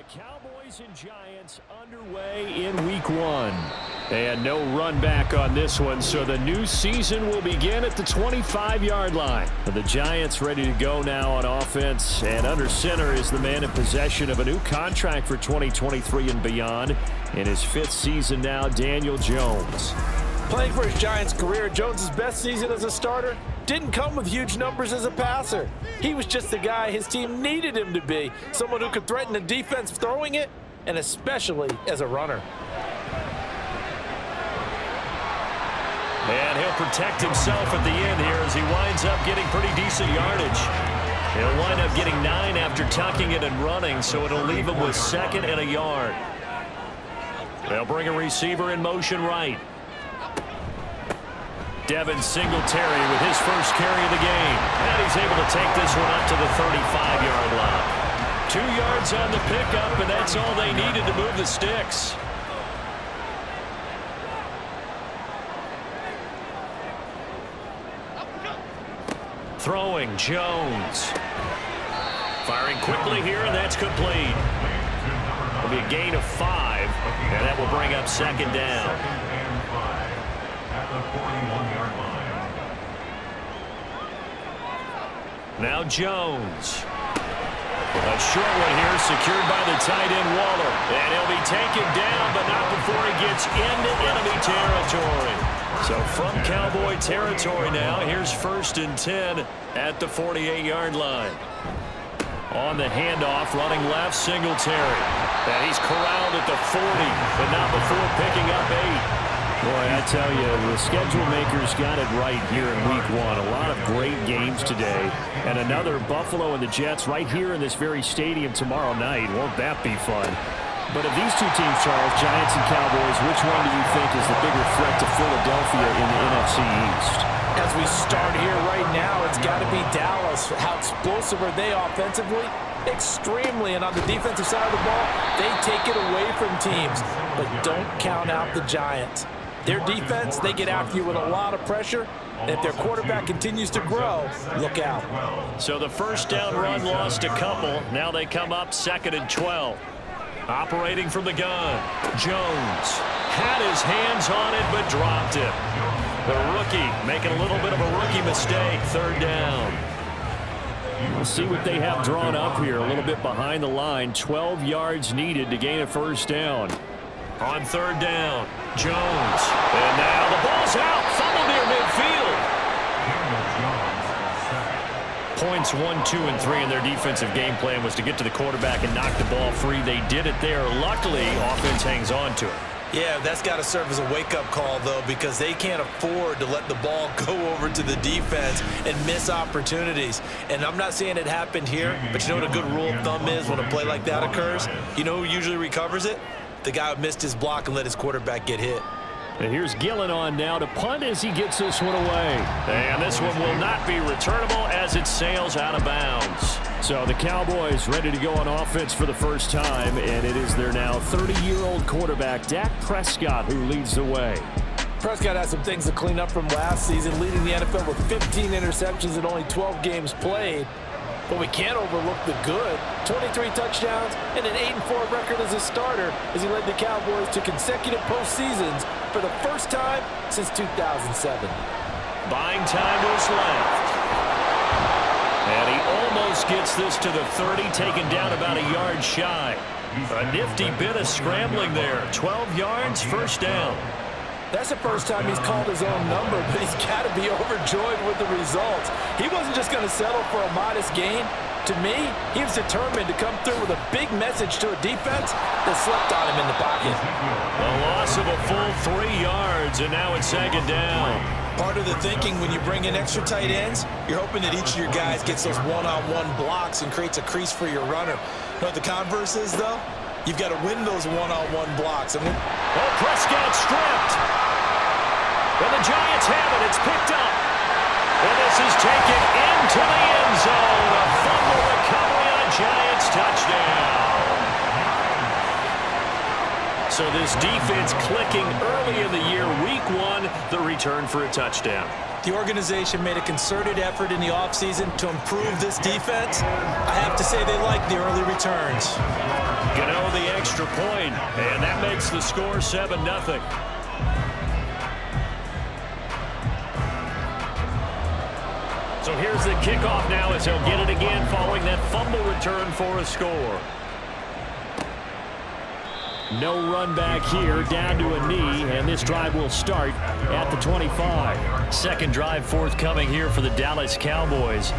Cowboys and Giants underway in week one. And no run back on this one, so the new season will begin at the 25-yard line. The Giants ready to go now on offense, and under center is the man in possession of a new contract for 2023 and beyond. In his fifth season now, Daniel Jones. Playing for his Giants career, Jones' best season as a starter didn't come with huge numbers as a passer. He was just the guy his team needed him to be, someone who could threaten the defense throwing it, and especially as a runner. And he'll protect himself at the end here as he winds up getting pretty decent yardage. He'll wind up getting 9 after tucking it and running, so it'll leave him with 2nd and a yard. They'll bring a receiver in motion right. Devin Singletary with his first carry of the game. And he's able to take this one up to the 35-yard line. 2 yards on the pickup, and that's all they needed to move the sticks. Throwing, Jones. Firing quickly here, and that's complete. It'll be a gain of 5, and that will bring up 2nd down. Now Jones. A short one here, secured by the tight end Waller. And he'll be taken down, but not before he gets into enemy territory. So from Cowboy territory now, here's 1st and 10 at the 48-yard line. On the handoff, running left, Singletary. And he's corralled at the 40, but not before picking up 8. Boy, I tell you, the schedule makers got it right here in week one. A lot of great games today. And another Buffalo and the Jets right here in this very stadium tomorrow night. Won't that be fun? But of these two teams, Charles, Giants and Cowboys, which one do you think is the bigger threat to Philadelphia in the NFC East? As we start here right now, it's got to be Dallas. How explosive are they offensively? Extremely. And on the defensive side of the ball, they take it away from teams. But don't count out the Giants. Their defense, they get after you with a lot of pressure. And if their quarterback continues to grow, look out. So the first down run lost a couple. Now they come up 2nd and 12. Operating from the gun, Jones had his hands on it but dropped it. The rookie making a little bit of a rookie mistake. 3rd down. We'll see what they have drawn up here. A little bit behind the line. 12 yards needed to gain a 1st down. On 3rd down, Jones. And now the ball's out. Fumble near midfield. Points 1, 2, and 3 in their defensive game plan was to get to the quarterback and knock the ball free. They did it there. Luckily, offense hangs on to it. Yeah, that's got to serve as a wake-up call, though, because they can't afford to let the ball go over to the defense and miss opportunities. And I'm not saying it happened here, but you know what a good rule of thumb is when a play like that occurs? You know who usually recovers it? The guy who missed his block and let his quarterback get hit. And here's Gillen on now to punt as he gets this one away. And this one will not be returnable as it sails out of bounds. So the Cowboys ready to go on offense for the first time, and it is their now 30-year-old quarterback, Dak Prescott, who leads the way. Prescott has some things to clean up from last season, leading the NFL with 15 interceptions in only 12 games played. But we can't overlook the good. 23 touchdowns and an 8-4 record as a starter as he led the Cowboys to consecutive postseasons for the first time since 2007. Buying time to his left. And he almost gets this to the 30, taken down about a yard shy. A nifty bit of scrambling there. 12 yards, 1st down. That's the first time he's called his own number, but he's got to be overjoyed with the results. He wasn't just going to settle for a modest gain. To me, he was determined to come through with a big message to a defense that slept on him in the pocket. A loss of a full 3 yards, and now it's 2nd down. Part of the thinking when you bring in extra tight ends, you're hoping that each of your guys gets those one-on-one blocks and creates a crease for your runner. You know what the converse is, though? You've got to win those one-on-one blocks. Oh, Prescott stripped. And the Giants have it. It's picked up. And this is taken into the end zone. A fumble recovery on Giants touchdown. So this defense clicking early in the year. Week 1, the return for a touchdown. The organization made a concerted effort in the offseason to improve this defense. I have to say they like the early returns. Gano extra point, and that makes the score 7-0. So here's the kickoff now as he'll get it again following that fumble return for a score. No run back here, down to a knee, and this drive will start at the 25. Second drive forthcoming here for the Dallas Cowboys.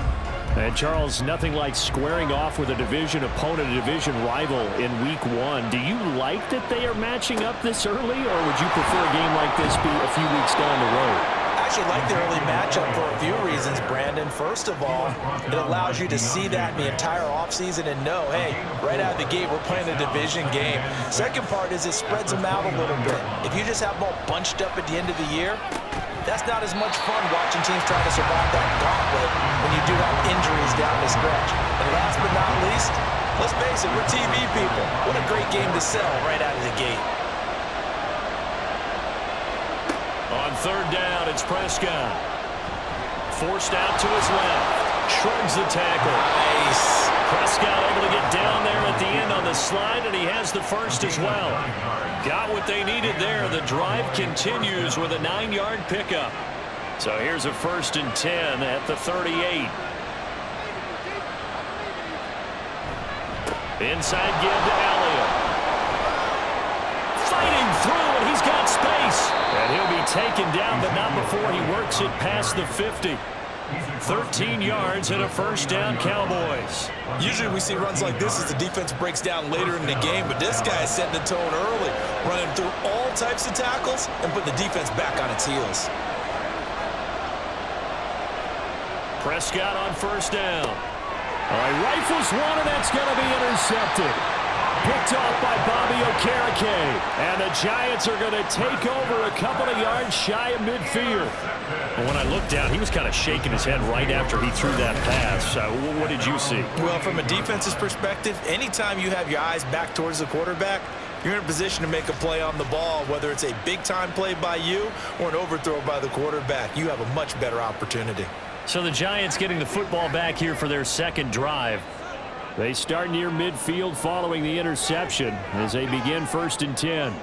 And Charles, nothing like squaring off with a division opponent, a division rival in week 1. Do you like that they are matching up this early, or would you prefer a game like this be a few weeks down the road? I actually like the early matchup for a few reasons, Brandon. First of all, it allows you to see that in the entire offseason and know, hey, right out of the gate, we're playing a division game. Second part is it spreads them out a little bit. If you just have them all bunched up at the end of the year, that's not as much fun watching teams trying to survive that gauntlet when you do have injuries down the stretch. And last but not least, let's face it, we're TV people. What a great game to sell right out of the gate. On third down, it's Prescott. Forced out to his left. Shrugs the tackle. Nice. Prescott able to get down there at the end on the slide, and he has the first as well. Got what they needed there. The drive continues with a 9-yard pickup. So here's a 1st and 10 at the 38. Inside give to Elliott. Fighting through, and he's got space. And he'll be taken down, but not before he works it past the 50. 13 yards and a 1st down, Cowboys. Usually we see runs like this as the defense breaks down later in the game, but this guy is setting the tone early, running through all types of tackles and putting the defense back on its heels. Prescott on 1st down. All right, rifles one, and that's going to be intercepted. Picked off by Bobby Okereke. And the Giants are going to take over a couple of yards shy of midfield. Well, when I looked down, he was kind of shaking his head right after he threw that pass. What did you see? Well, from a defense's perspective, anytime you have your eyes back towards the quarterback, you're in a position to make a play on the ball, whether it's a big-time play by you or an overthrow by the quarterback. You have a much better opportunity. So the Giants getting the football back here for their second drive. They start near midfield following the interception as they begin 1st and 10.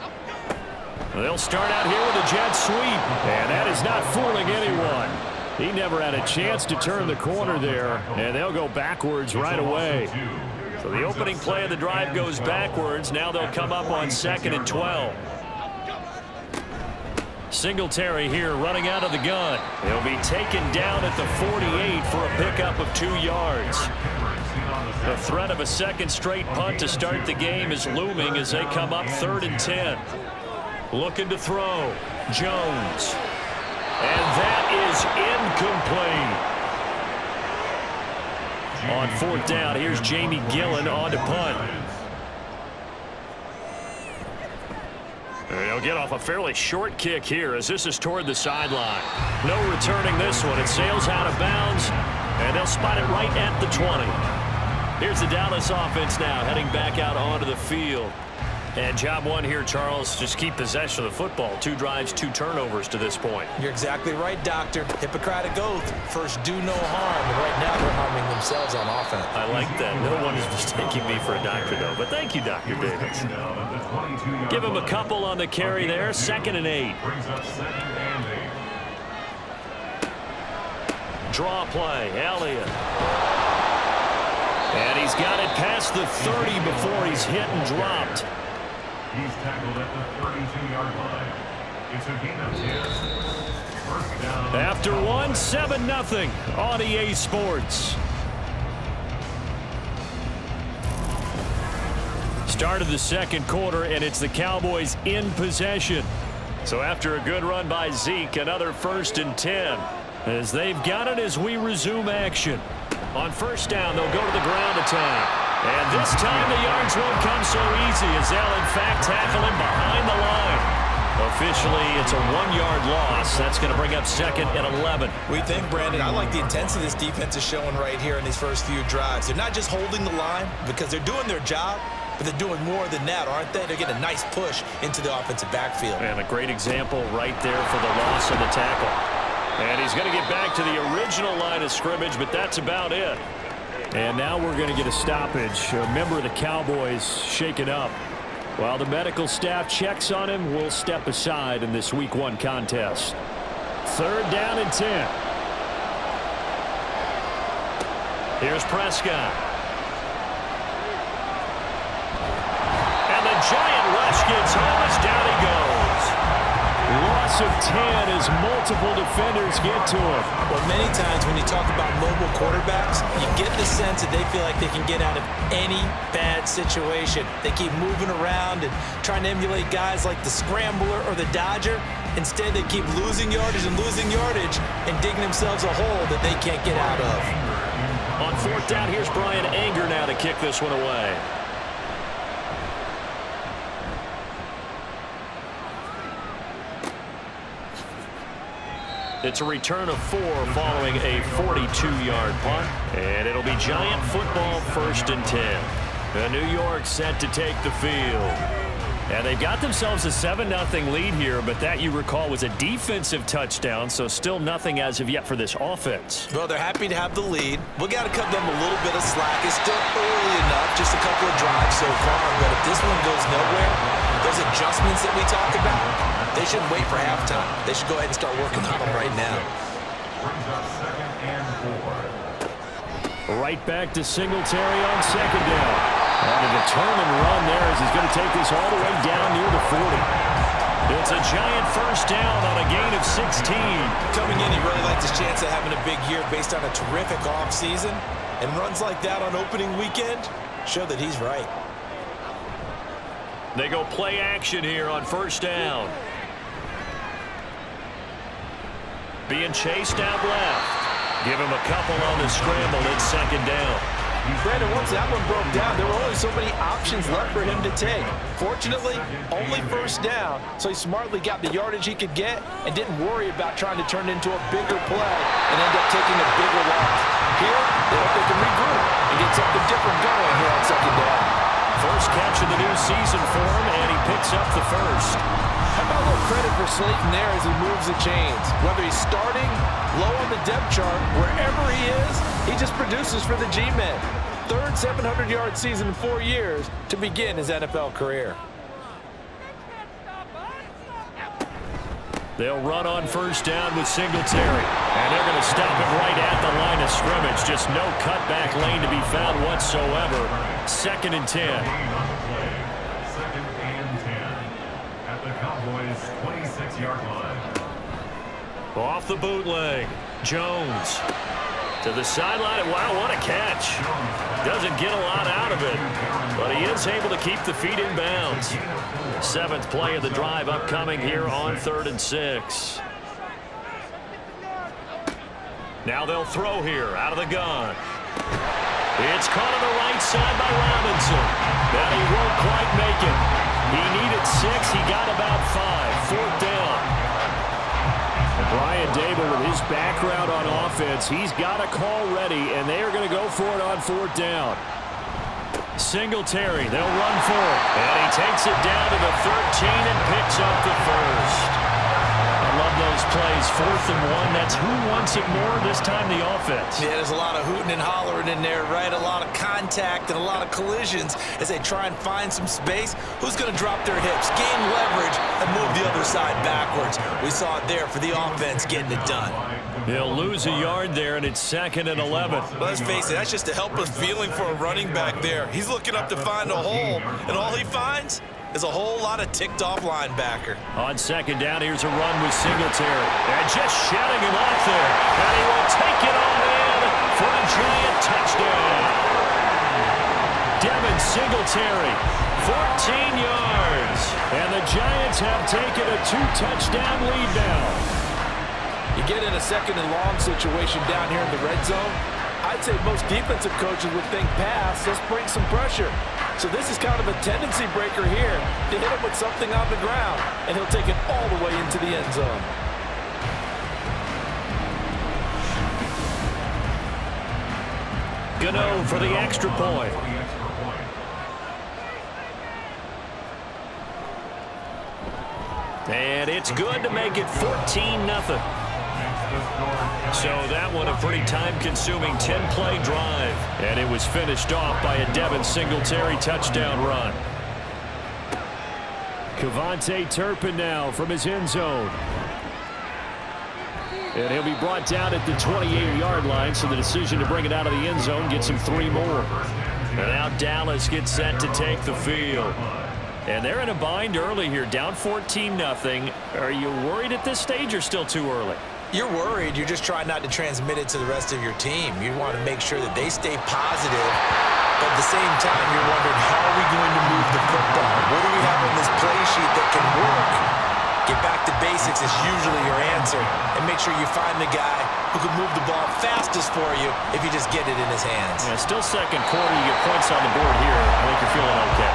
They'll start out here with a jet sweep, and that is not fooling anyone. He never had a chance to turn the corner there, and they'll go backwards right away. So the opening play of the drive goes backwards. Now they'll come up on 2nd and 12. Singletary here running out of the gun. He'll be taken down at the 48 for a pickup of 2 yards. The threat of a second straight punt to start the game is looming as they come up 3rd and 10. Looking to throw. Jones. And that is incomplete. On 4th down, here's Jamie Gillen on to punt. They'll get off a fairly short kick here as this is toward the sideline. No returning this one. It sails out of bounds, and they'll spot it right at the 20. Here's the Dallas offense now heading back out onto the field. And job one here, Charles, just keep possession of the football. 2 drives, 2 turnovers to this point. You're exactly right, Doctor. Hippocratic oath. First, do no harm. And right now, they're harming themselves on offense. I like that. No one is mistaking me for a doctor, though. But thank you, Dr. Davis. Give him a couple on the carry there. 2nd and 8. Draw play. Elliott. And he's got it past the 30 before he's hit and dropped. He's tackled at the 32-yard line. It's a gain of 10. First down. After 7-0 on EA Sports. Start of the second quarter, and it's the Cowboys in possession. So after a good run by Zeke, another 1st and 10. As they've got it as we resume action. On 1st down, they'll go to the ground attack. And this time the yards won't come so easy as they'll, in fact, tackle him behind the line. Officially, it's a 1-yard loss. That's going to bring up 2nd and 11. We think, Brandon, I like the intensity this defense is showing right here in these first few drives. They're not just holding the line because they're doing their job, but they're doing more than that, aren't they? They're getting a nice push into the offensive backfield. And a great example right there for the loss of the tackle. And he's going to get back to the original line of scrimmage, but that's about it. And now we're going to get a stoppage. A member of the Cowboys shaken up. While the medical staff checks on him, we'll step aside in this Week 1 contest. 3rd down and 10. Here's Prescott. And the giant rush gets home as down he goes. Loss of 10 as multiple defenders get to him. Well, many times when you talk about mobile quarterbacks, you get the sense that they feel like they can get out of any bad situation. They keep moving around and trying to emulate guys like the Scrambler or the Dodger. Instead, they keep losing yardage and digging themselves a hole that they can't get out of. On 4th down, here's Brian Anger now to kick this one away. It's a return of 4 following a 42-yard punt. And it'll be Giant football 1st and 10. The New York set to take the field. And they've got themselves a 7-0 lead here, but that, you recall, was a defensive touchdown, so still nothing as of yet for this offense. Well, they're happy to have the lead. We got to cut them a little bit of slack. It's still early enough, just a couple of drives so far, but if this one goes nowhere, those adjustments that we talk about, they shouldn't wait for halftime. They should go ahead and start working on them right now. Brings up 2nd and 4. Right back to Singletary on 2nd down. And a determined run there as he's going to take this all the way down near the 40. It's a giant 1st down on a gain of 16. Coming in, he really liked his chance of having a big year based on a terrific offseason. And runs like that on opening weekend show that he's right. They go play action here on 1st down. Being chased out left. Give him a couple on the scramble. It's 2nd down. Brandon, once that one broke down, there were only so many options left for him to take. Fortunately, only 1st down, so he smartly got the yardage he could get and didn't worry about trying to turn it into a bigger play and end up taking a bigger loss. Here, they hope they can regroup and get something different going here on 2nd down. First catch of the new season for him, and he picks up the 1st. How about a little credit for Slayton there as he moves the chains? Whether he's starting, low on the depth chart, wherever he is, he just produces for the G-men. 3rd 700-yard season in 4 years to begin his NFL career. They'll run on 1st down with Singletary. And they're going to stop it right at the line of scrimmage. Just no cutback lane to be found whatsoever. 2nd and 10. 2nd and 10 at the Cowboys' 26-yard line. Off the bootleg. Jones to the sideline. Wow, what a catch. Doesn't get a lot out of it, but he is able to keep the feet in bounds. 7th play of the drive upcoming here on 3rd and 6. Now they'll throw here out of the gun. It's caught on the right side by Robinson. But he won't quite make it. He needed 6. He got about 5. 4th down. Brian Dable, with his background on offense, he's got a call ready, and they are going to go for it on 4th down. Singletary, they'll run for it. And he takes it down to the 13 and picks up the 1st. I love those plays. 4th and 1. That's who wants it more this time, the offense. Yeah, there's a lot of hooting and hollering in there, right? A lot of contact and a lot of collisions as they try and find some space. Who's going to drop their hips, gain leverage, and move the other side backwards? We saw it there for the offense getting it done. They'll lose a yard there, and it's 2nd and 11. Let's face it, that's just a helpless feeling for a running back there. He's looking up to find a hole, and all he finds is a whole lot of ticked-off linebacker. On 2nd down, here's a run with Singletary. And just shutting him off there. And he will take it on in for a giant touchdown. Devin Singletary, 14 yards. And the Giants have taken a 2-touchdown lead now. You get in a 2nd and long situation down here in the red zone, I'd say most defensive coaches would think pass, let's bring some pressure. So this is kind of a tendency breaker here to hit him with something on the ground, and he'll take it all the way into the end zone. Gano for the extra point. And it's good to make it 14-0. So that one a pretty time-consuming 10-play drive. And it was finished off by a Devin Singletary touchdown run. Turpin now from his end zone. And he'll be brought down at the 28-yard line, so the decision to bring it out of the end zone gets him 3 more. And now Dallas gets set to take the field. And they're in a bind early here, down 14-0. Are you worried at this stage or still too early? You're worried. You're just trying not to transmit it to the rest of your team. You want to make sure that they stay positive. But at the same time, you're wondering, how are we going to move the football? What do we have on this play sheet that can work? Get back to basics is usually your answer. And make sure you find the guy who can move the ball fastest for you if you just get it in his hands. Yeah, still second quarter. You get points on the board here. I think you're feeling okay.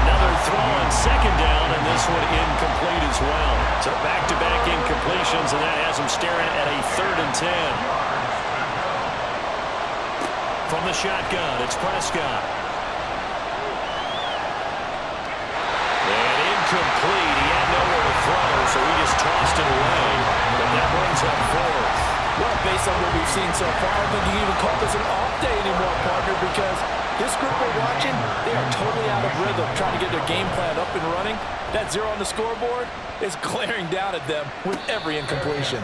Another throw on second down, and this one incomplete as well. So back-to-back incompletions, and that has him staring at a 3rd and 10. From the shotgun, it's Prescott. And incomplete. He had nowhere to throw, so he just tossed it away. But that brings up 4th. Well, based on what we've seen so far, I don't think you can even call this an off day anymore, partner, because this group we're watching, they are totally out of rhythm, trying to get their game plan up and running. That 0 on the scoreboard is glaring down at them with every incompletion.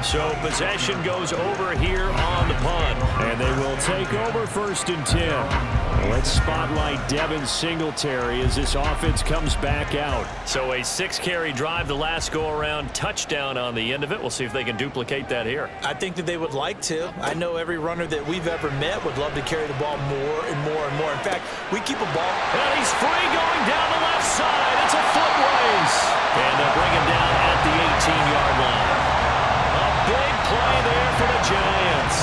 So possession goes over here on the punt, and they will take over 1st and 10. Let's spotlight Devin Singletary as this offense comes back out. So a 6-carry drive the last go-around, touchdown on the end of it. We'll see if they can duplicate that here. I think that they would like to. I know every runner that we've ever met would love to carry the ball more and more and more. In fact, we keep a ball. And he's free going down the left side. It's a foot race. And they'll bring him down at the 18-yard line. A big play there for the Giants.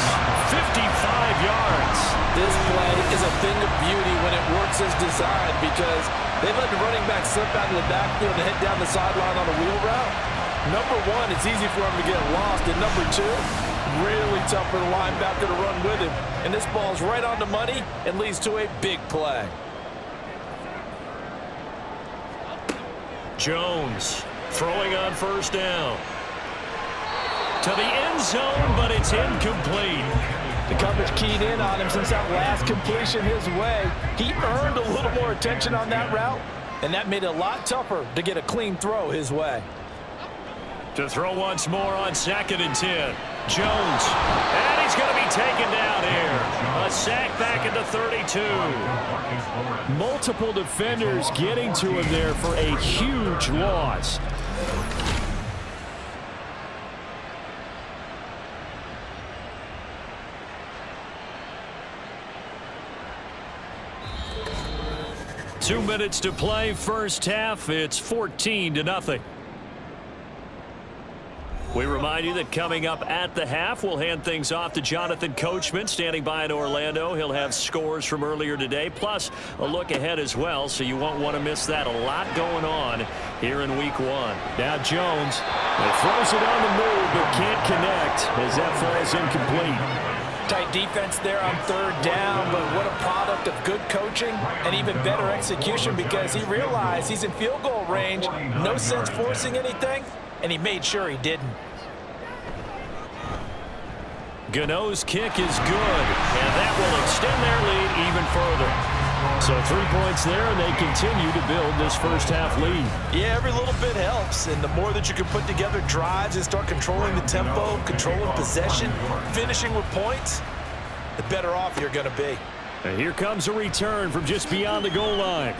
55 yards. This play is a thing of beauty when it works as designed, because they let the running back slip out of the backfield and head down the sideline on a wheel route. Number 1, it's easy for him to get lost. And number 2, really tough for the linebacker to run with him. And this ball's right on the money and leads to a big play. Jones throwing on 1st down. To the end zone, but it's incomplete. The coverage keyed in on him since that last completion his way. He earned a little more attention on that route, and that made it a lot tougher to get a clean throw his way. To throw once more on 2nd and 10. Jones, and he's going to be taken down here. A sack back at the 32. Multiple defenders getting to him there for a huge loss. Two minutes to play, first half. It's 14-0. We remind you that coming up at the half, we'll hand things off to Jonathan Coachman, standing by in Orlando. He'll have scores from earlier today, plus a look ahead as well, so you won't want to miss that. A lot going on here in Week 1. Now Jones throws it on the move, but can't connect as that falls incomplete. Tight defense there on 3rd down, but what a product of good coaching and even better execution, because he realized he's in field goal range. No sense forcing anything, and he made sure he didn't. Gano's kick is good, and that will extend their lead even further. So 3 points there, and they continue to build this first half lead. Yeah, every little bit helps, and the more that you can put together drives and start controlling the tempo, controlling possession, finishing with points, the better off you're going to be. And here comes a return from just beyond the goal line.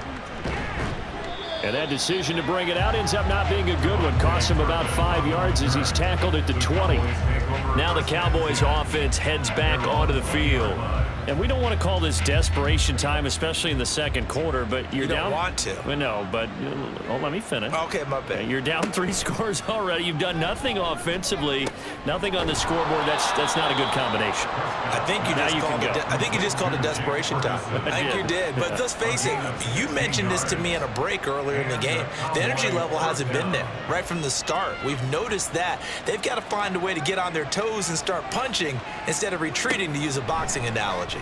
And that decision to bring it out ends up not being a good one. Costs him about 5 yards as he's tackled at the 20. Now the Cowboys offense heads back onto the field. And we don't want to call this desperation time, especially in the second quarter, but you're down. You don't want to. Well, no, but let me finish. Okay, my bad. You're down 3 scores already. You've done nothing offensively, nothing on the scoreboard. That's not a good combination. I think you just called it desperation time. I think you did. But let's face it, you mentioned this to me in a break earlier in the game. The energy level hasn't been there right from the start. We've noticed that. They've got to find a way to get on their toes and start punching instead of retreating, to use a boxing analogy.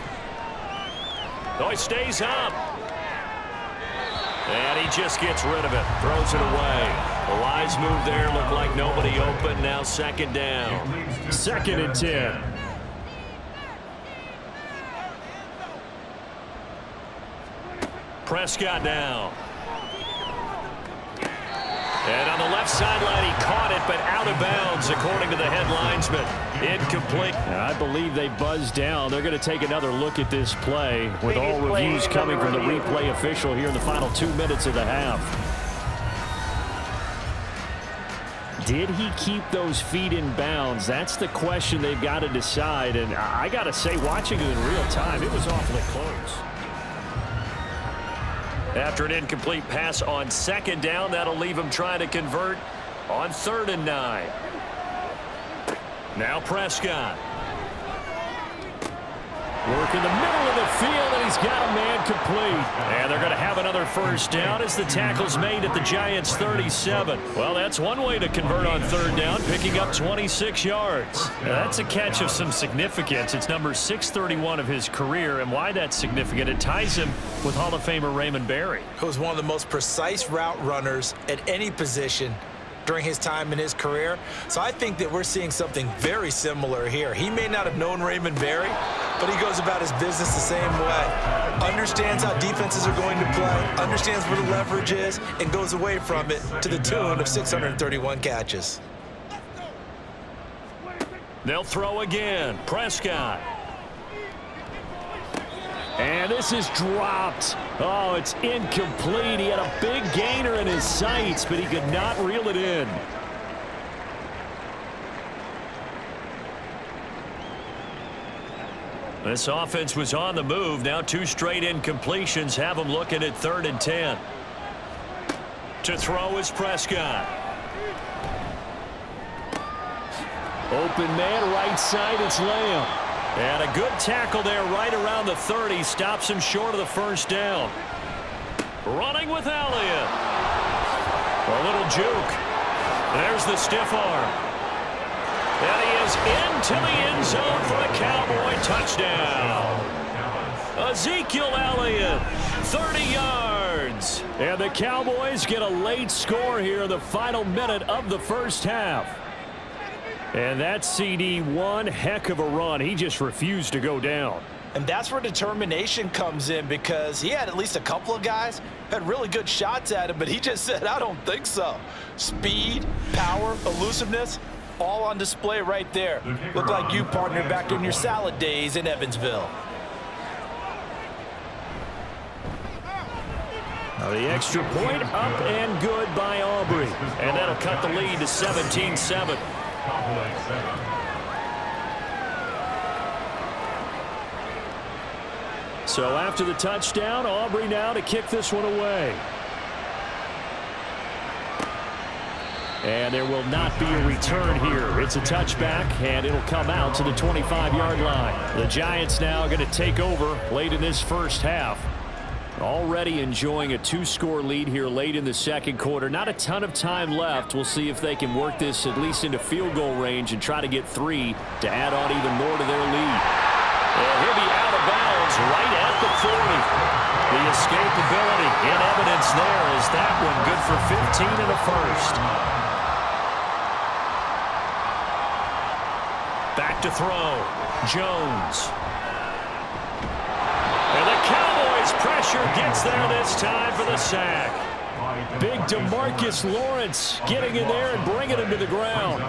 Oh, he stays up. And he just gets rid of it. Throws it away. A wise move there. Looked like nobody open. Now 2nd down. 2nd and 10. Prescott down. And on the left sideline, he caught it, but out of bounds, according to the head linesman. Incomplete. And I believe they buzzed down. They're going to take another look at this play with all reviews coming from the replay official here in the final 2 minutes of the half. Did he keep those feet in bounds? That's the question they've got to decide. And I got to say, watching it in real time, it was awfully close. After an incomplete pass on second down, that'll leave him trying to convert on 3rd and 9. Now Prescott. Work in the middle of the field, and he's got a man complete. And they're going to have another first down as the tackle's made at the Giants' 37. Well, that's one way to convert on 3rd down, picking up 26 yards. Now, that's a catch of some significance. It's number 631 of his career, and why that's significant, it ties him with Hall of Famer Raymond Berry. Who was one of the most precise route runners at any position during his time in his career. So I think that we're seeing something very similar here. He may not have known Raymond Berry, but he goes about his business the same way. Understands how defenses are going to play, understands where the leverage is, and goes away from it to the tune of 631 catches. They'll throw again. Prescott. And this is dropped. Oh, it's incomplete. He had a big gainer in his sights, but he could not reel it in. This offense was on the move. Now 2 straight incompletions have them looking at 3rd and 10. To throw is Prescott. Open man, right side, it's Lamb. And a good tackle there right around the 30. Stops him short of the first down. Running with Elliott. A little juke. There's the stiff arm. And he is into the end zone for a Cowboy touchdown. Ezekiel Elliott, 30 yards. And the Cowboys get a late score here in the final minute of the first half. And that CD, one heck of a run. He just refused to go down. And that's where determination comes in, because he had at least a couple of guys had really good shots at him, but he just said, I don't think so. Speed, power, elusiveness, all on display right there. Look like you, partner, back in your salad days in Evansville. Now the extra point up and good by Aubrey. And that'll cut the lead to 17-7. So after the touchdown, Aubrey now to kick this one away. And there will not be a return here. It's a touchback, and it'll come out to the 25-yard line. The Giants now going to take over late in this first half. Already enjoying a 2-score lead here late in the second quarter. Not a ton of time left. We'll see if they can work this at least into field goal range and try to get 3 to add on even more to their lead. And he'll be out of bounds right at the 40. The escapability in evidence there is that one good for 15 and a first. Back to throw. Jones. And the Cowboys pressure gets there this time for the sack. Big DeMarcus Lawrence getting in there and bringing him to the ground.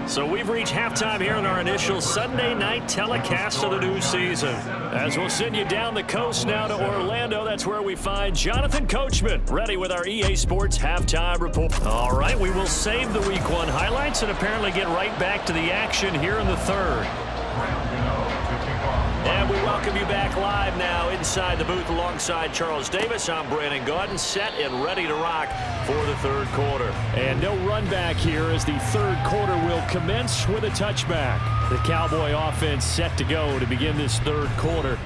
So we've reached halftime here in our initial Sunday night telecast of the new season. As we'll send you down the coast now to Orlando, that's where we find Jonathan Coachman ready with our EA Sports halftime report. All right, we will save the Week 1 highlights and apparently get right back to the action here in the third. And we welcome you back live now inside the booth alongside Charles Davis. I'm Brandon Gaudin, set and ready to rock for the third quarter. And no run back here as the third quarter will commence with a touchback. The Cowboy offense set to go to begin this third quarter.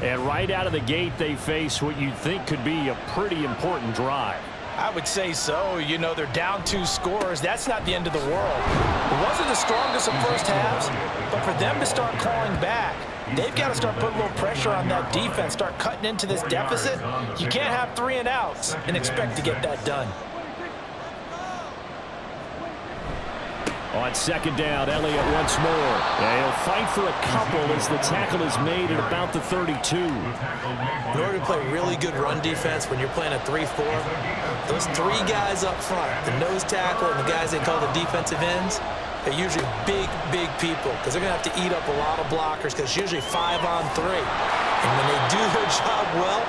And right out of the gate, they face what you'd think could be a pretty important drive. I would say so. You know, they're down 2 scores. That's not the end of the world. It wasn't the strongest of first halves, but for them to start calling back, they've got to start putting a little pressure on that defense, start cutting into this deficit. You can't have 3 and outs and expect to get that done. On second down, Elliott once more. And he'll fight for a couple as the tackle is made at about the 32. In order to play really good run defense when you're playing a 3-4, those three guys up front, the nose tackle and the guys they call the defensive ends, they're usually big, big people because they're going to have to eat up a lot of blockers because it's usually 5-on-3. And when they do their job well,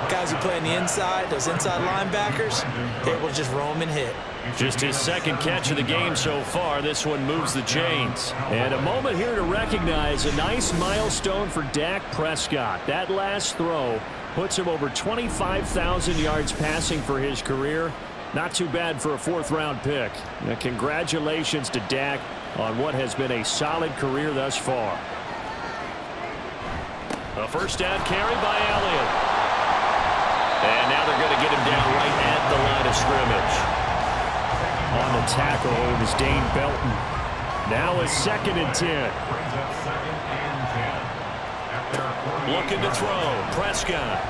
guys who play on the inside, those inside linebackers, they will just roam and hit. Just his second catch of the game so far. This one moves the chains. And a moment here to recognize a nice milestone for Dak Prescott. That last throw puts him over 25,000 yards passing for his career. Not too bad for a fourth-round pick. Congratulations to Dak on what has been a solid career thus far. A first down carry by Elliott. And now they're going to get him down right at the line of scrimmage. On the tackle was Dane Belton. Now a 2nd and 10. Looking to throw. Prescott.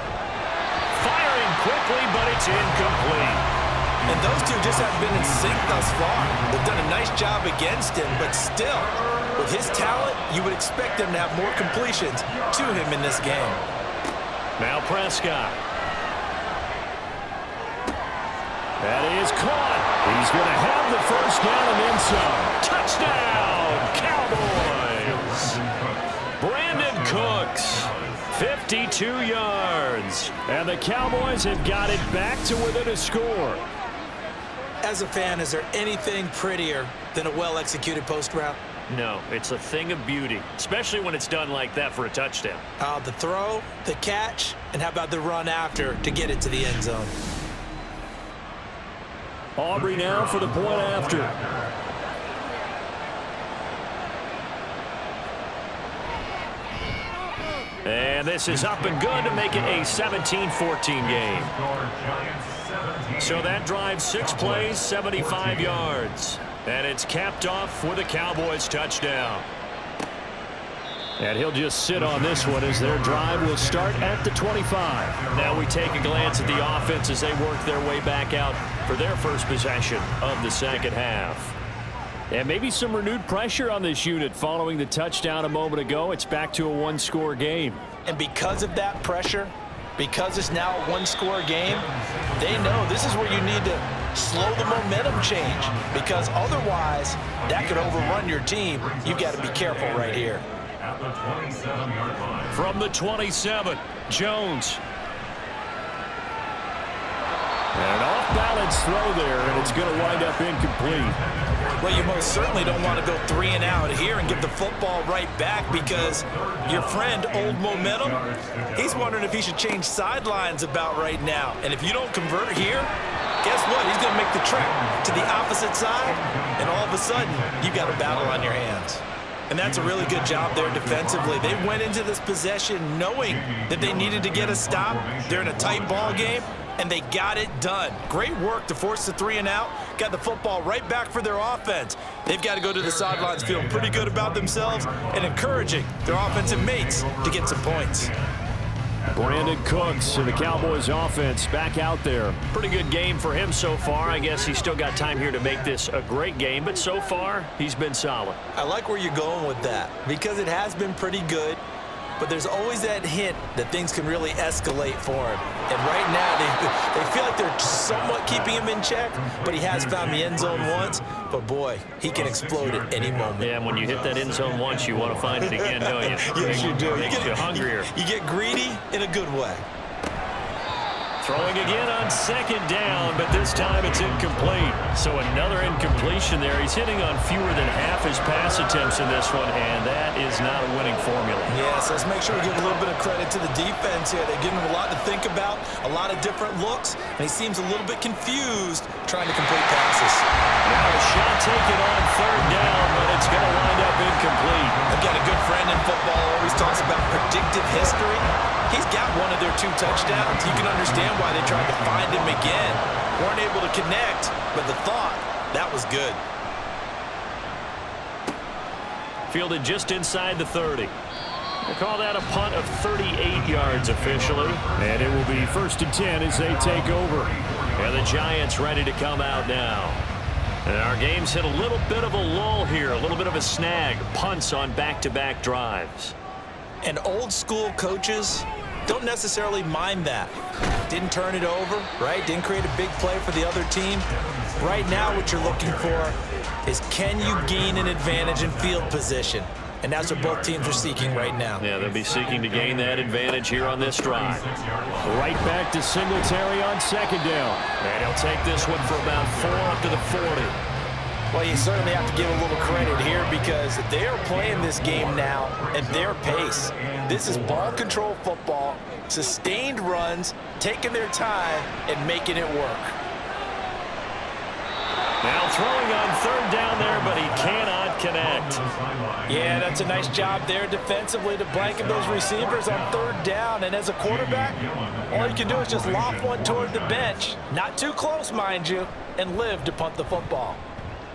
Firing quickly, but it's incomplete. And those two just haven't been in sync thus far. They've done a nice job against him, but still, with his talent, you would expect him to have more completions to him in this game. Now Prescott. That is caught. He's going to have the first down and then some. Touchdown, Cowboys. Brandon Cooks, 52 yards. And the Cowboys have got it back to within a score. As a fan, is there anything prettier than a well-executed post route? No, it's a thing of beauty, especially when it's done like that for a touchdown. The throw, the catch, and how about the run after to get it to the end zone? Aubrey now for the point after. And this is up and good to make it a 17-14 game. So that drives 6 plays, 75 yards. And it's capped off with a Cowboys touchdown. And he'll just sit on this one as their drive will start at the 25. Now we take a glance at the offense as they work their way back out for their first possession of the second half. And maybe some renewed pressure on this unit following the touchdown a moment ago. It's back to a one-score game. And because of that pressure, because it's now a one-score game, they know this is where you need to slow the momentum change because otherwise that could overrun your team. You've got to be careful right here. At the 27-yard line. From the 27, Jones. And an off-balance throw there, and it's going to wind up incomplete. Well, you most certainly don't want to go 3 and out here and give the football right back because your friend, Old Momentum, he's wondering if he should change sidelines about right now. And if you don't convert here, guess what? He's going to make the trek to the opposite side, and all of a sudden, you've got a battle on your hands. And that's a really good job there defensively. They went into this possession knowing that they needed to get a stop. They're in a tight ball game, and they got it done. Great work to force the 3 and out. Got the football right back for their offense. They've got to go to the sidelines feeling pretty good about themselves and encouraging their offensive mates to get some points. Brandon Cooks and the Cowboys offense back out there. Pretty good game for him so far. I guess he's still got time here to make this a great game, but so far he's been solid. I like where you're going with that because it has been pretty good, but there's always that hint that things can really escalate for him. And right now they feel like they're somewhat keeping him in check, but he has found the end zone once. But boy, he can explode at any moment. Yeah, when you hit that end zone once, you want to find it again, don't you? Yes, you do. Makes you hungrier. You get greedy in a good way. Throwing again on second down, but this time it's incomplete. So another incompletion there. He's hitting on fewer than half his pass attempts in this one, and that is not a winning formula. Yes, let's make sure we give a little bit of credit to the defense here. They give him a lot to think about, a lot of different looks, and he seems a little bit confused trying to complete passes. Now a shot taken on third down, but it's going to wind up incomplete. I've got a good friend in football who always talks about predictive history. He's got one of their 2 touchdowns. You can understand why they tried to find him again. Weren't able to connect, but the thought, that was good. Fielded just inside the 30. We'll call that a punt of 38 yards officially. And it will be 1st and 10 as they take over. And the Giants ready to come out now. And our game's hit a little bit of a lull here, a little bit of a snag. Punts on back-to-back drives. And old-school coaches don't necessarily mind that. Didn't turn it over, right? Didn't create a big play for the other team. Right now what you're looking for is, can you gain an advantage in field position? And that's what both teams are seeking right now. Yeah, they'll be seeking to gain that advantage here on this drive. Right back to Singletary on second down. And he'll take this one for about 4 up to the 40. Well, you certainly have to give a little credit here because they are playing this game now at their pace. This is ball control football, sustained runs, taking their time and making it work. Now throwing on third down there, but he cannot connect. Yeah, that's a nice job there defensively to blanket those receivers on third down. And as a quarterback, all you can do is just loft one toward the bench. Not too close, mind you, and live to punt the football.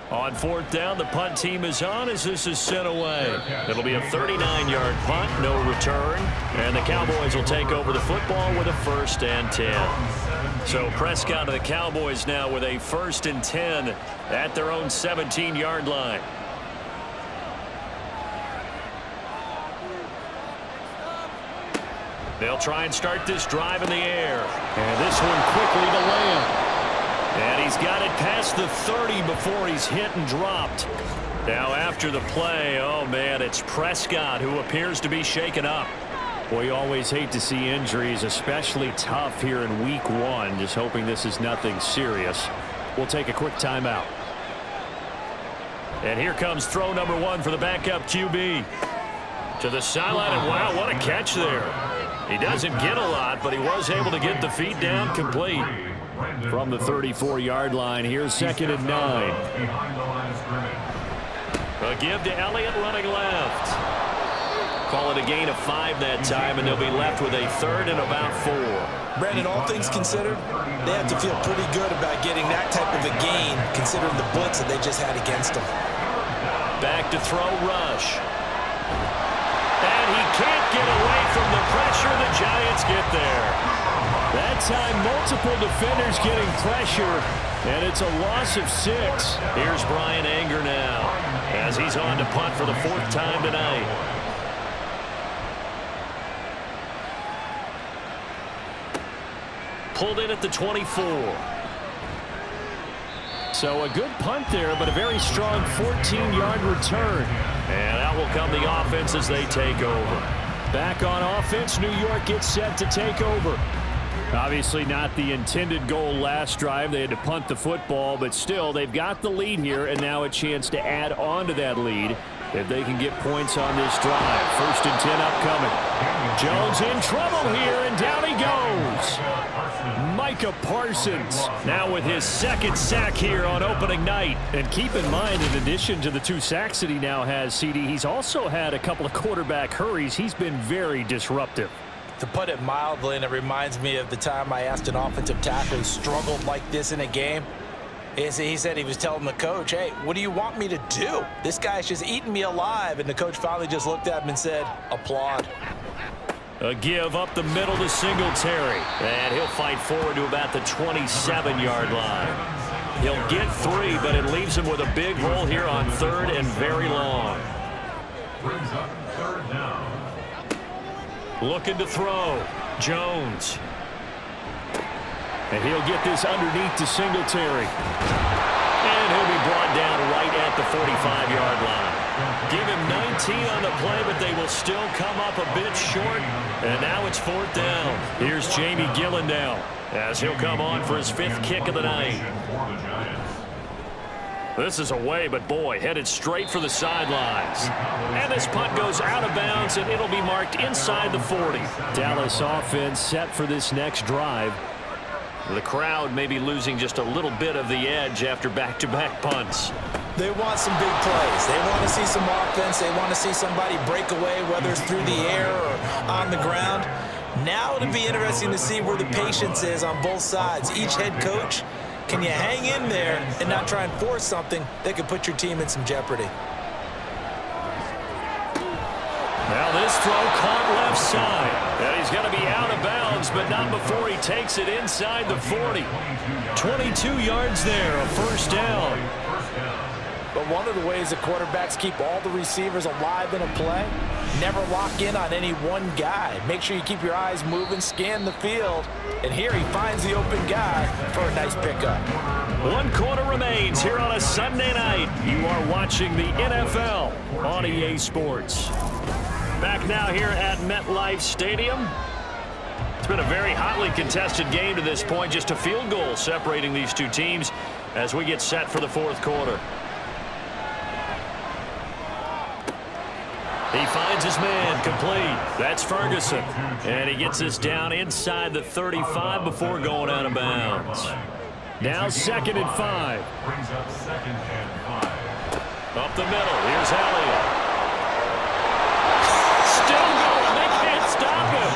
On fourth down, the punt team is on as this is sent away. It'll be a 39-yard punt, no return. And the Cowboys will take over the football with a 1st and 10. So Prescott of the Cowboys now with a 1st and 10 at their own 17-yard line. They'll try and start this drive in the air. And this one quickly to Lamb. And he's got it past the 30 before he's hit and dropped. Now after the play, oh man, it's Prescott who appears to be shaken up. Boy, you always hate to see injuries, especially tough here in week 1. Just hoping this is nothing serious. We'll take a quick timeout. And here comes throw number 1 for the backup QB. To the sideline, and wow, what a catch there. He doesn't get a lot, but he was able to get the feet down complete. From the 34-yard line, here's 2nd and 9. A give to Elliott running left. Call it a gain of 5 that time, and they'll be left with a 3rd and about 4. Brandon, all things considered, they have to feel pretty good about getting that type of a gain, considering the blitz that they just had against them. Back to throw, Rush. And he can't get away from the pressure. The Giants get there. That time, multiple defenders getting pressure, and it's a loss of 6. Here's Brian Anger now, as he's on to punt for the 4th time tonight. Pulled in at the 24. So a good punt there, but a very strong 14-yard return. And out will come the offense as they take over. Back on offense, New York gets set to take over. Obviously not the intended goal last drive. They had to punt the football, but still, they've got the lead here, and now a chance to add on to that lead if they can get points on this drive. 1st and 10 upcoming. Jones in trouble here, and down he goes. Micah Parsons now with his 2nd sack here on opening night. And keep in mind, in addition to the 2 sacks that he now has, CD, he's also had a couple of quarterback hurries. He's been very disruptive. To put it mildly, and it reminds me of the time I asked an offensive tackle who struggled like this in a game. He said he was telling the coach, hey, what do you want me to do? This guy's just eating me alive. And the coach finally just looked at him and said, applaud. A give up the middle to Singletary. And he'll fight forward to about the 27-yard line. He'll get 3, but it leaves him with a big hole here on 3rd and very long. Brings up 3rd down. Looking to throw. Jones. And he'll get this underneath to Singletary. And he'll be brought down right at the 45-yard line. Give him 19 on the play, but they will still come up a bit short. And now it's 4th down. Here's Jamie Gillen now, as he'll come on for his 5th kick of the night. This is away, but boy, headed straight for the sidelines. And this punt goes out of bounds, and it'll be marked inside the 40. Dallas offense set for this next drive. The crowd may be losing just a little bit of the edge after back-to-back punts. They want some big plays. They want to see some offense. They want to see somebody break away, whether it's through the air or on the ground. Now it'll be interesting to see where the patience is on both sides. Each head coach, can you hang in there and not try and force something that could put your team in some jeopardy? Now this throw caught left side. And he's going to be out of bounds, but not before he takes it inside the 40. 22 yards there, a 1st down. But one of the ways that quarterbacks keep all the receivers alive in a play, never lock in on any one guy. Make sure you keep your eyes moving, scan the field. And here he finds the open guy for a nice pickup. 1 quarter remains here on a Sunday night. You are watching the NFL on EA Sports. Back now here at MetLife Stadium. It's been a very hotly contested game to this point. Just a field goal separating these two teams as we get set for the 4th quarter. He finds his man complete. That's Ferguson. And he gets this down inside the 35 before going out of bounds. Now 2nd and 5. Brings up 2nd and 5. Up the middle. Here's Elliott. Still going. They can't stop him.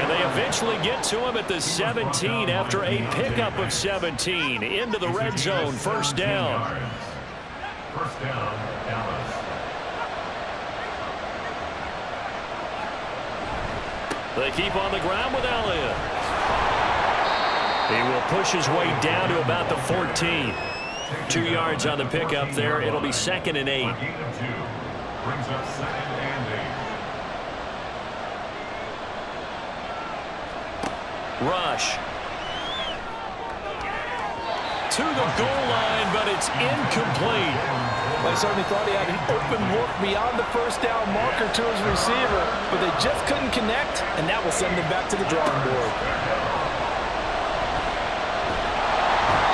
And they eventually get to him at the 17 after a pickup of 17. Into the red zone. 1st down. 1st down, Dallas. They keep on the ground with Elliott. He will push his way down to about the 14. 2 yards on the pickup there. It'll be 2nd and 8. Gain of 2. Brings up 2nd and 8. Rush. To the goal line, but it's incomplete. Well, he certainly thought he had an open look beyond the 1st down marker to his receiver, but they just couldn't connect, and that will send him back to the drawing board.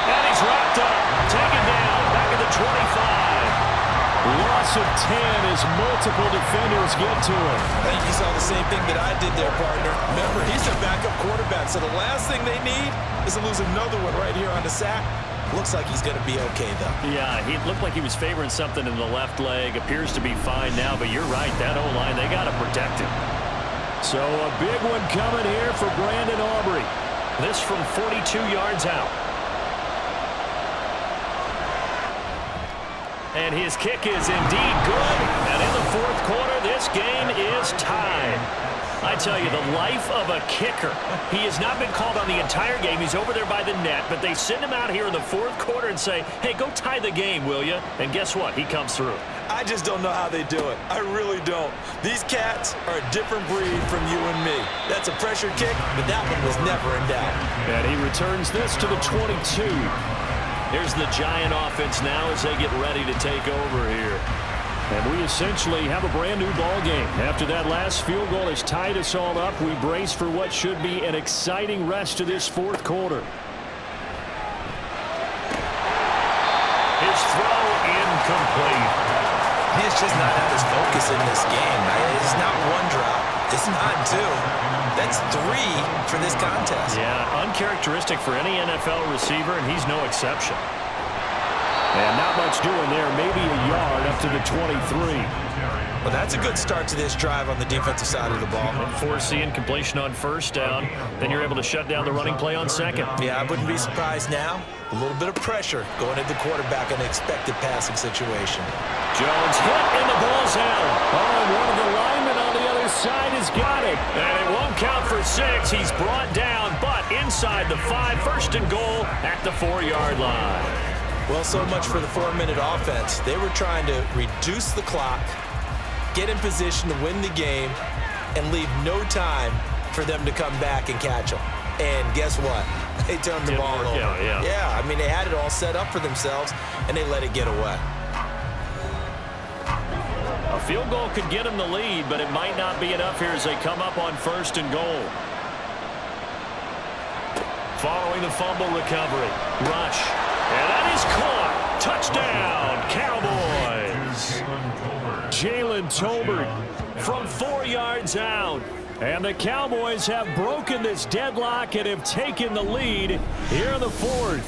And he's wrapped up. Taken down. Back at the 25. Loss of 10 as multiple defenders get to him. I think you saw the same thing that I did there, partner. Remember, he's their backup quarterback, so the last thing they need is to lose another one right here on the sack. Looks like he's going to be okay, though. Yeah, he looked like he was favoring something in the left leg. Appears to be fine now, but you're right. That O-line, they got to protect him. So a big one coming here for Brandon Aubrey. This from 42 yards out. And his kick is indeed good. And in the 4th quarter, this game is tied. I tell you, the life of a kicker. He has not been called on the entire game. He's over there by the net, but they send him out here in the 4th quarter and say, hey, go tie the game, will you? And guess what? He comes through. I just don't know how they do it. I really don't. These cats are a different breed from you and me. That's a pressure kick, but that one was never in doubt. And he returns this to the 22. Here's the Giant offense now as they get ready to take over here. And we essentially have a brand new ball game. After that last field goal has tied us all up, we brace for what should be an exciting rest of this 4th quarter. His throw incomplete. He's just not at his focus in this game. It's not 1 drop. It's not 2. That's 3 for this contest. Yeah, uncharacteristic for any NFL receiver, and he's no exception. And not much doing there, maybe a yard up to the 23. Well, that's a good start to this drive on the defensive side of the ball. Forcing completion on 1st down, then you're able to shut down the running play on 2nd. Yeah, I wouldn't be surprised now. A little bit of pressure going at the quarterback in an expected passing situation. Jones hit, and the ball's out. Oh, and one of the linemen on the other side has got it. And it won't count for 6. He's brought down, but inside the 5, 1st and goal at the 4-yard line. Well, so much for the 4-minute offense. They were trying to reduce the clock, get in position to win the game, and leave no time for them to come back and catch them. And guess what? They turned the ball over. Yeah, I mean, they had it all set up for themselves, and they let it get away. A field goal could get them the lead, but it might not be enough here as they come up on 1st and goal. Following the fumble recovery. Rush. And that is caught. Touchdown, Cowboys. Jalen Tolbert from 4 yards out. And the Cowboys have broken this deadlock and have taken the lead here in the 4th.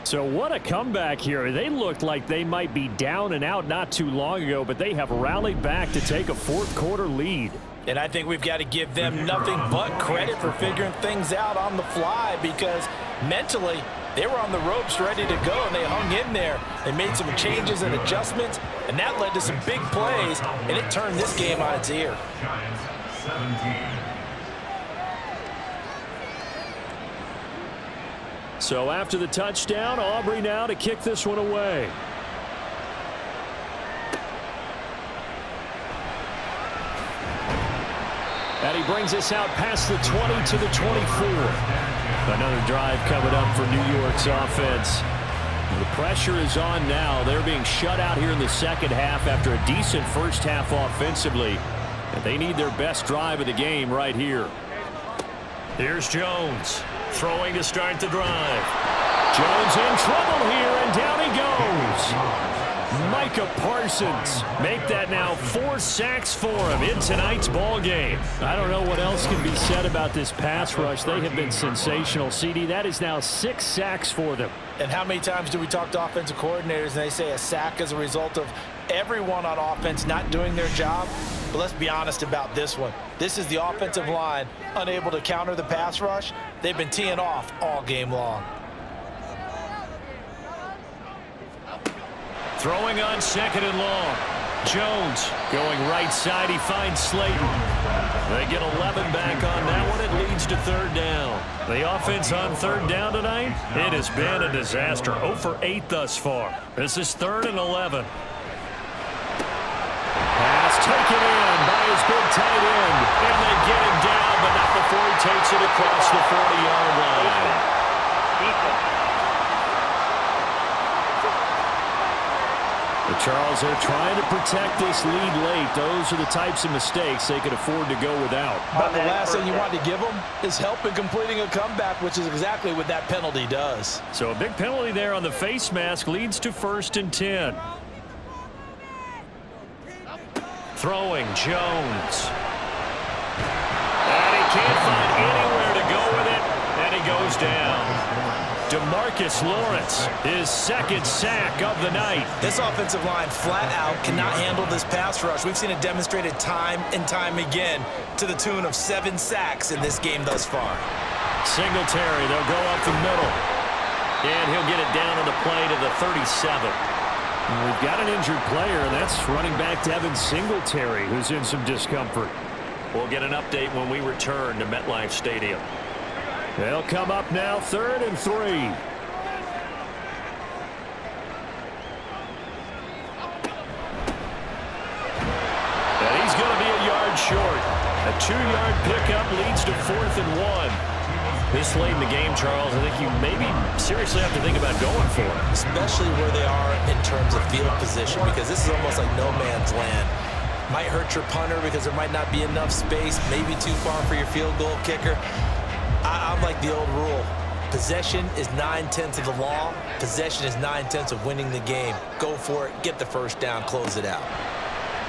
So what a comeback here. They looked like they might be down and out not too long ago, but they have rallied back to take a 4th quarter lead. And I think we've got to give them nothing but credit for figuring things out on the fly, because mentally they were on the ropes ready to go, and they hung in there. They made some changes and adjustments, and that led to some big plays, and it turned this game on its ear. Giants 17. So after the touchdown, Aubrey now to kick this one away. And he brings us out past the 20 to the 24. Another drive coming up for New York's offense. The pressure is on now. They're being shut out here in the second half after a decent first half offensively. And they need their best drive of the game right here. Here's Jones throwing to start the drive. Jones in trouble here, and down he goes. Micah Parsons make that now 4 sacks for him in tonight's ball game. I don't know what else can be said about this pass rush. They have been sensational. CD, that is now 6 sacks for them. And how many times do we talk to offensive coordinators and they say a sack is a result of everyone on offense not doing their job? But let's be honest about this one. This is the offensive line unable to counter the pass rush. They've been teeing off all game long. Throwing on second and long. Jones going right side. He finds Slayton. They get 11 back on that one. It leads to third down. The offense on third down tonight, it has been a disaster. 0 for 8 thus far. This is 3rd and 11. Pass taken in by his big tight end. And they get him down, but not before he takes it across the 40-yard line. Charles, they're trying to protect this lead late. Those are the types of mistakes they could afford to go without. But the last thing you want to give them is help in completing a comeback, which is exactly what that penalty does. So a big penalty there on the face mask leads to 1st and 10. Throwing, Jones. And he can't find anywhere to go with it, and he goes down. DeMarcus Lawrence, his 2nd sack of the night. This offensive line flat out cannot handle this pass rush. We've seen it demonstrated time and time again to the tune of 7 sacks in this game thus far. Singletary, they'll go up the middle. And he'll get it down on the play to the 37. And we've got an injured player, and that's running back Devin Singletary, who's in some discomfort. We'll get an update when we return to MetLife Stadium. They'll come up now 3rd and 3. And he's going to be a yard short. A 2-yard pickup leads to 4th and 1. This late in the game, Charles, I think you maybe seriously have to think about going for it. Especially where they are in terms of field position, because this is almost like no man's land. Might hurt your punter because there might not be enough space, maybe too far for your field goal kicker. I'm like the old rule. Possession is 9/10 of the law. Possession is 9/10 of winning the game. Go for it. Get the first down. Close it out.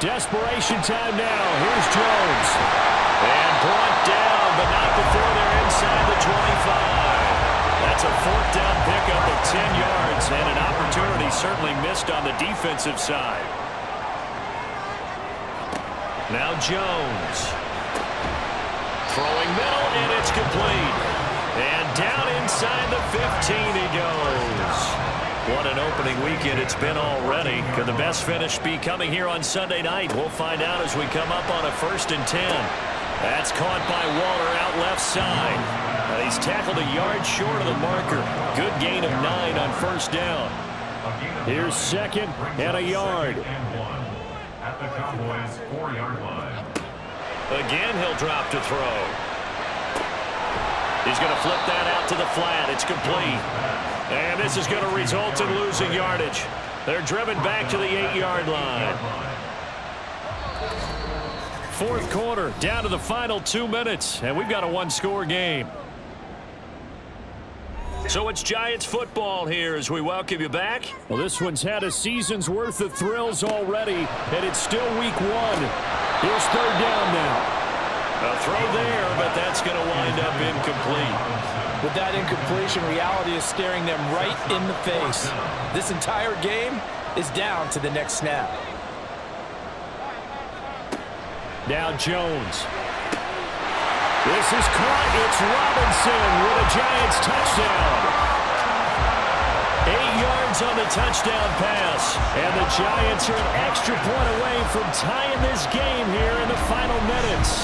Desperation time now. Here's Jones. And brought down, but not before they're inside the 25. That's a 4th down pickup of 10 yards, and an opportunity certainly missed on the defensive side. Now Jones. Throwing middle, and it's complete. And down inside the 15 he goes. What an opening weekend it's been already. Could the best finish be coming here on Sunday night? We'll find out as we come up on a 1st and 10. That's caught by Waller out left side. And he's tackled a yard short of the marker. Good gain of 9 on 1st down. Here's 2nd and a yard. At the Cowboys' 4-yard line. Again, he'll drop to throw. He's going to flip that out to the flat. It's complete. And this is going to result in losing yardage. They're driven back to the 8-yard line. 4th quarter, down to the final 2 minutes, and we've got a 1-score game. So it's Giants football here as we welcome you back. Well, this one's had a season's worth of thrills already, and it's still week 1. Here's 3rd down now. A throw there, but that's going to wind up incomplete. With that incompletion, reality is staring them right in the face. This entire game is down to the next snap. Now Jones. This is caught. It's Robinson with a Giants touchdown. 8 yards on the touchdown pass. And the Giants are an extra point away from tying this game here in the final minutes.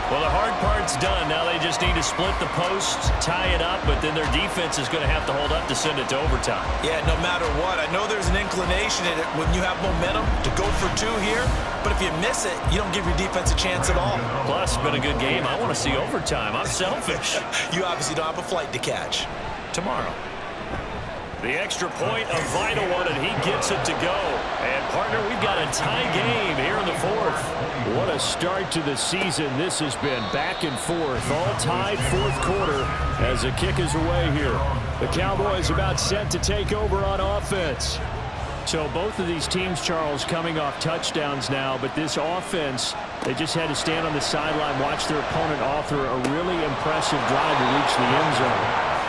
Well, the hard part's done. Now they just need to split the posts, tie it up, but then their defense is going to have to hold up to send it to overtime. Yeah, no matter what. I know there's an inclination in it when you have momentum to go for two here, but if you miss it, you don't give your defense a chance at all. Plus, it's been a good game. I want to see overtime. I'm selfish. You obviously don't have a flight to catch. Tomorrow. The extra point, a vital one, and he gets it to go. And, partner, we've got a tie game here in the fourth. What a start to the season this has been. Back and forth, all tied fourth quarter as the kick is away here. The Cowboys about set to take over on offense. So both of these teams, Charles, coming off touchdowns now, but this offense, they just had to stand on the sideline, watch their opponent author a really impressive drive to reach the end zone.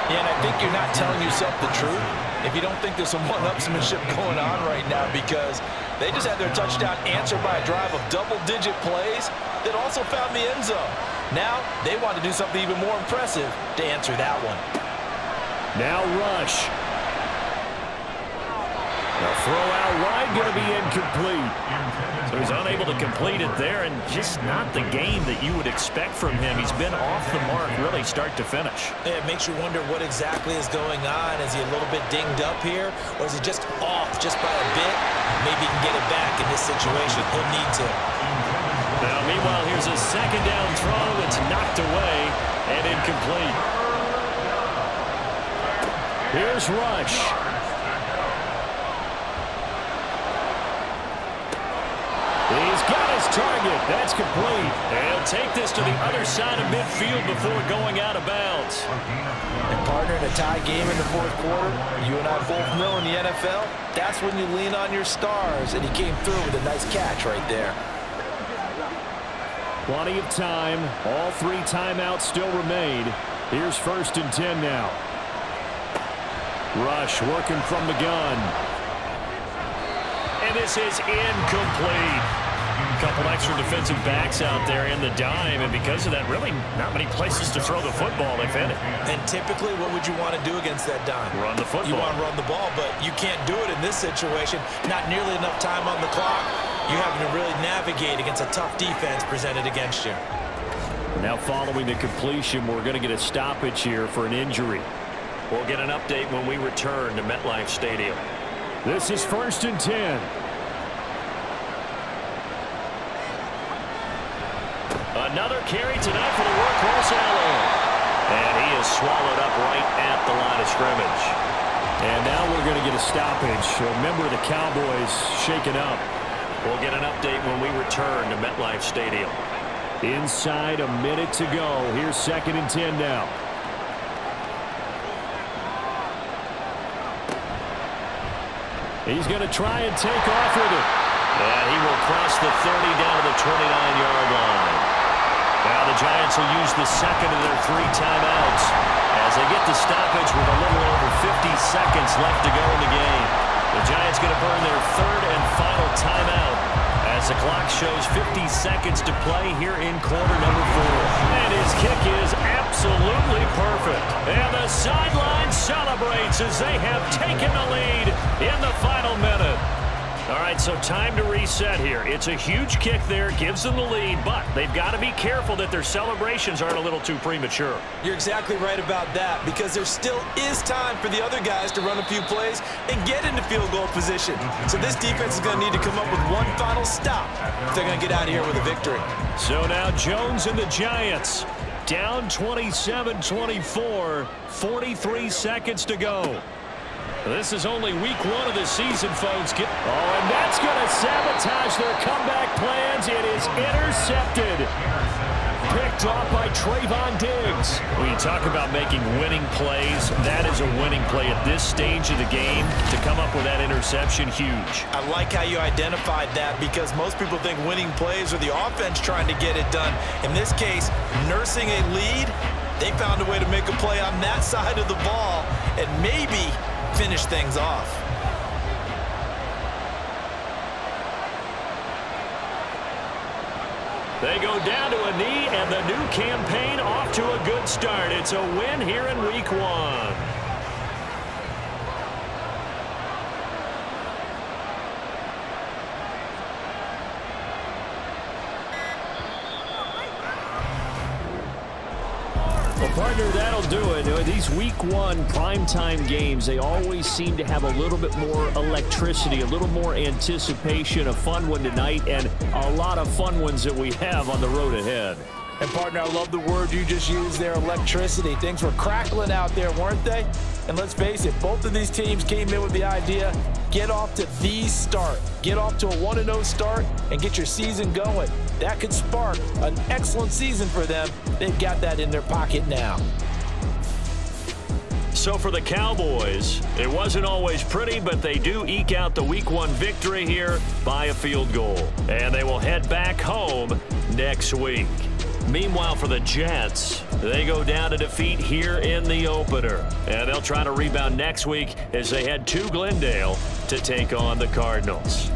Yeah, and I think you're not telling yourself the truth if you don't think there's some one-upsmanship going on right now, because they just had their touchdown answered by a drive of double-digit plays that also found the end zone. Now they want to do something even more impressive to answer that one. Now rush. The throw out wide going to be incomplete. So he's unable to complete it there, and just not the game that you would expect from him. He's been off the mark really start to finish. Yeah, it makes you wonder what exactly is going on. Is he a little bit dinged up here, or is he just off just by a bit? Maybe he can get it back in this situation. He'll need to. Now, meanwhile, here's a second down throw that's knocked away and incomplete. Here's Rush. He's got his target. That's complete. And he'll take this to the other side of midfield before going out of bounds. And partner, in a tie game in the fourth quarter, you and I both know in the NFL, that's when you lean on your stars, and he came through with a nice catch right there. Plenty of time. All three timeouts still remain. Here's 1st and 10 now. Rush working from the gun. And this is incomplete. A couple extra defensive backs out there in the dime, and because of that, really not many places to throw the football if any. And typically, what would you want to do against that dime? Run the football. You want to run the ball, but you can't do it in this situation. Not nearly enough time on the clock. You're having to really navigate against a tough defense presented against you. Now following the completion, we're going to get a stoppage here for an injury. We'll get an update when we return to MetLife Stadium. This is 1st and 10. Another carry tonight for the workhorse Allen. And he is swallowed up right at the line of scrimmage. And now we're going to get a stoppage. A member of the Cowboys shaken up. We'll get an update when we return to MetLife Stadium. Inside a minute to go. Here's 2nd and 10 now. He's going to try and take off with it. And he will cross the 30 down to the 29-yard line. Now the Giants will use the second of their 3 timeouts as they get the stoppage with a little over 50 seconds left to go in the game. The Giants going to burn their 3rd and final timeout as the clock shows 50 seconds to play here in quarter number 4. And his kick is absolutely perfect. And the sideline celebrates as they have taken the lead in the final minute. All right, so time to reset here. It's a huge kick there, gives them the lead, but they've got to be careful that their celebrations aren't a little too premature. You're exactly right about that, because there still is time for the other guys to run a few plays and get into field goal position. So this defense is going to need to come up with one final stop if they're going to get out of here with a victory. So now Jones and the Giants down 27-24, 43 seconds to go. This is only week 1 of the season, folks. And that's going to sabotage their comeback plans. It is intercepted. Picked off by Trayvon Diggs. When you talk about making winning plays, that is a winning play at this stage of the game. To come up with that interception, huge. I like how you identified that, because most people think winning plays are the offense trying to get it done. In this case, nursing a lead, they found a way to make a play on that side of the ball and maybe finish things off. They go down to a knee, and the new campaign off to a good start. It's a win here in week 1. Well, partner, that'll do it. These Week 1 primetime games, they always seem to have a little bit more electricity, a little more anticipation. A fun one tonight, and a lot of fun ones that we have on the road ahead. And, partner, I love the word you just used there, electricity. Things were crackling out there, weren't they? And let's face it, both of these teams came in with the idea, get off to the start. Get off to a 1-0 start and get your season going. That could spark an excellent season for them. They've got that in their pocket now. So for the Cowboys, it wasn't always pretty, but they do eke out the Week 1 victory here by a field goal. And they will head back home next week. Meanwhile, for the Jets, they go down to defeat here in the opener. And they'll try to rebound next week as they head to Glendale to take on the Cardinals.